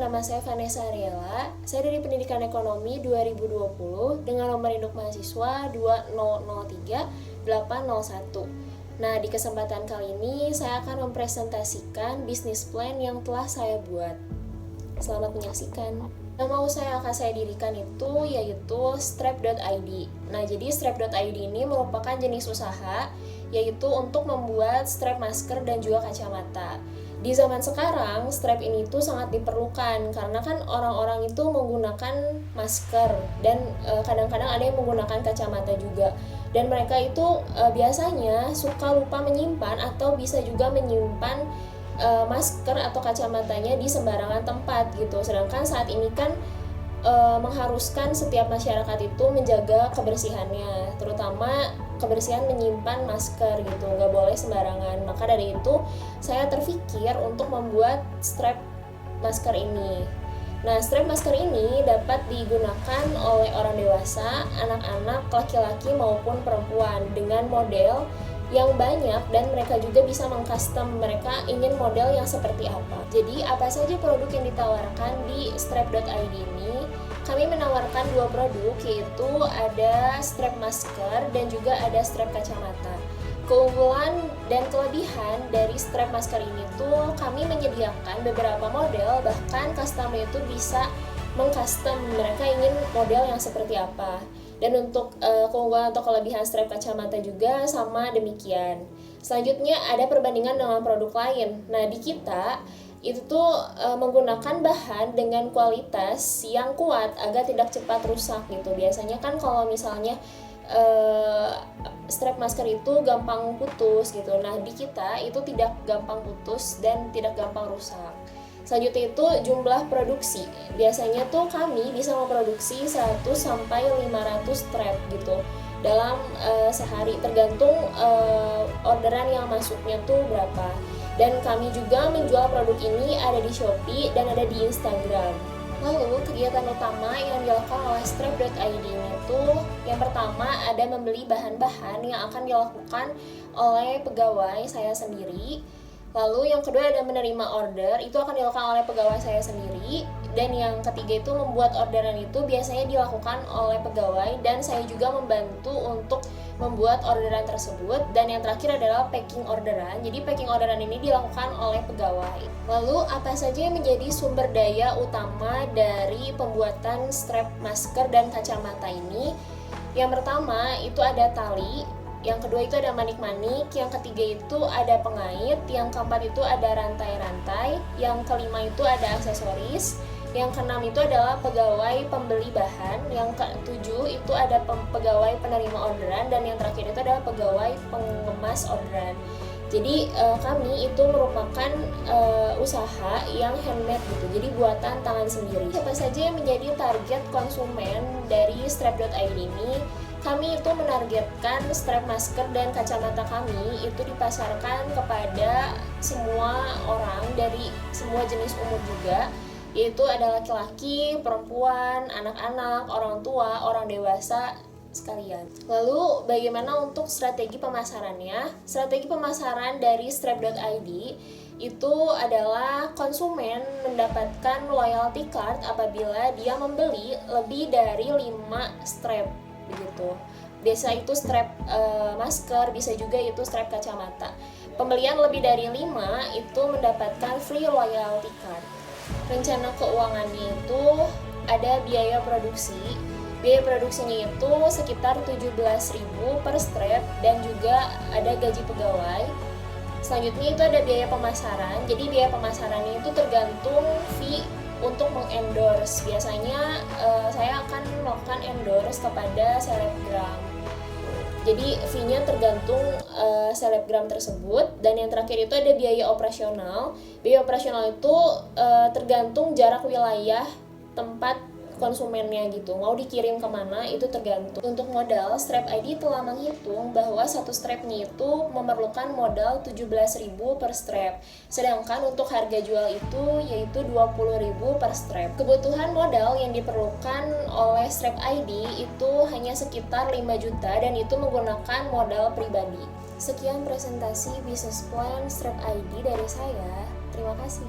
nama saya Vanessa Ariela. Saya dari Pendidikan Ekonomi 2020 dengan nomor induk mahasiswa 2003-801. Nah, di kesempatan kali ini saya akan mempresentasikan bisnis plan yang telah saya buat. Selamat menyaksikan. Nama usaha yang akan saya dirikan itu yaitu Strap.id. Nah, jadi Strap.id ini merupakan jenis usaha yaitu untuk membuat strap masker dan juga kacamata. Di zaman sekarang, strap ini tuh sangat diperlukan karena kan orang-orang itu menggunakan masker dan kadang-kadang ada yang menggunakan kacamata juga. Dan mereka itu biasanya suka lupa menyimpan atau bisa juga menyimpan masker atau kacamatanya di sembarangan tempat gitu. Sedangkan saat ini kan mengharuskan setiap masyarakat itu menjaga kebersihannya, terutama kebersihan menyimpan masker gitu, nggak boleh sembarangan. Maka dari itu saya terpikir untuk membuat strap masker ini. Nah, strap masker ini dapat digunakan oleh orang dewasa, anak-anak, laki-laki maupun perempuan dengan model yang banyak dan mereka juga bisa mengcustom mereka ingin model yang seperti apa. Jadi apa saja produk yang ditawarkan di Strap.id ini? Kami menawarkan dua produk, yaitu ada strap masker dan juga ada strap kacamata. Keunggulan dan kelebihan dari strap masker ini tuh kami menyediakan beberapa model, bahkan customer itu bisa mengcustom mereka ingin model yang seperti apa. Dan untuk keunggulan atau kelebihan strap kacamata juga sama demikian. Selanjutnya ada perbandingan dengan produk lain. Nah, di kita itu tuh menggunakan bahan dengan kualitas yang kuat agar tidak cepat rusak gitu. Biasanya kan kalau misalnya strap masker itu gampang putus gitu. Nah, di kita itu tidak gampang putus dan tidak gampang rusak. Selanjutnya itu jumlah produksi. Biasanya tuh kami bisa memproduksi 100 sampai 500 strap gitu dalam sehari, tergantung orderan yang masuknya tuh berapa. Dan kami juga menjual produk ini ada di Shopee dan ada di Instagram. Lalu kegiatan utama yang dilakukan oleh Strap.id ini tuh yang pertama ada membeli bahan-bahan yang akan dilakukan oleh pegawai saya sendiri. Lalu yang kedua ada menerima order, itu akan dilakukan oleh pegawai saya sendiri. Dan yang ketiga itu membuat orderan itu biasanya dilakukan oleh pegawai dan saya juga membantu untuk membuat orderan tersebut. Dan yang terakhir adalah packing orderan. Jadi packing orderan ini dilakukan oleh pegawai. Lalu apa saja yang menjadi sumber daya utama dari pembuatan strap masker dan kacamata ini? Yang pertama itu ada tali, yang kedua itu ada manik-manik, yang ketiga itu ada pengait, yang keempat itu ada rantai-rantai, yang kelima itu ada aksesoris, yang keenam itu adalah pegawai pembeli bahan, yang ketujuh itu ada pegawai penerima orderan, dan yang terakhir itu adalah pegawai pengemas orderan. Jadi kami itu merupakan usaha yang handmade gitu, jadi buatan tangan sendiri. Siapa saja yang menjadi target konsumen dari Strap.id ini? Kami itu menargetkan strap masker dan kacamata kami itu dipasarkan kepada semua orang dari semua jenis umur juga, yaitu ada laki-laki, perempuan, anak-anak, orang tua, orang dewasa sekalian. Lalu bagaimana untuk strategi pemasarannya? Strategi pemasaran dari Strap.id itu adalah konsumen mendapatkan loyalty card apabila dia membeli lebih dari 5 strap begitu. Biasa itu strap masker, bisa juga itu strap kacamata. Pembelian lebih dari 5 itu mendapatkan free loyalty card. Rencana keuangannya itu ada biaya produksi. Biaya produksinya itu sekitar 17.000 per strap dan juga ada gaji pegawai. Selanjutnya itu ada biaya pemasaran. Jadi biaya pemasarannya itu tergantung fee untuk mengendorse. Biasanya saya akan melakukan endorse kepada selebgram. Jadi fee-nya tergantung selebgram tersebut. Dan yang terakhir itu ada biaya operasional. Biaya operasional itu tergantung jarak wilayah tempat konsumennya gitu, mau dikirim kemana itu tergantung. Untuk modal, Strap.id telah menghitung bahwa satu strapnya itu memerlukan modal 17.000 per strap, sedangkan untuk harga jual itu yaitu 20.000 per strap. Kebutuhan modal yang diperlukan oleh Strap.id itu hanya sekitar 5 juta dan itu menggunakan modal pribadi. Sekian presentasi bisnis plan Strap.id dari saya. Terima kasih.